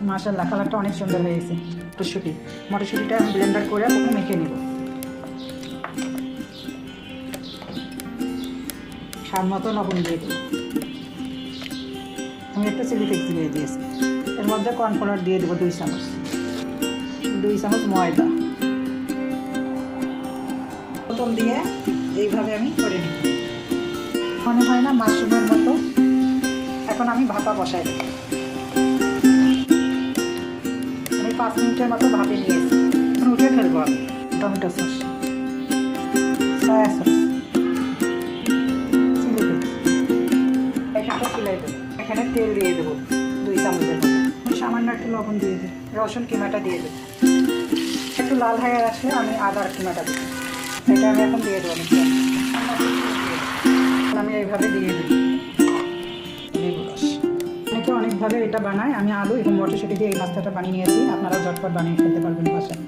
মাশাআল্লাহ, কালারটা অনেক সুন্দর হয়েছে। মটরশুঁটিটা আমি ব্লেন্ডার করে মেখে নিব। স্বাদ মতো লবণ দিয়ে দেবো। আমি একটা চিলি ফ্লেক্স দিয়ে দিয়েছি। এর মধ্যে কর্নফ্লাওয়ার দিয়ে দেবো 2 চামচ, 2 চামচ ময়দা। প্রথম দিয়ে এইভাবে আমি করে নিব। মনে হয় না মাশরুমের মতো। এখন আমি ভাপা বসাই দেবো। আমি 5 মিনিটের মতো ভাপে নিয়েছি। এখন উঠে ফেলবো আমি। Tomato sauce, soya sauce, chilli flakes একসাথে তুলে দেবো। এখানে তেল দিয়ে দেবো 2 চামচের মতো। সামান্য একটু লবণ দিয়ে দেবো। রসুন কিমাটা দিয়ে দেবো। একটু লাল হয়ে আসলে আমি আদার কিমাটা দেবো। এটা আমি এখন দিয়ে দেবো। আমি এইভাবে দিয়ে দেবো লেবু রস। অনেকে অনেকভাবে এটা বানায়। আমি আলু এবং মটরশুঁটি দিয়ে এই নাস্তাটা বানিয়ে নিয়েছি। আপনারা ঝটপট বানিয়ে খেতে পারবেন বাসায়।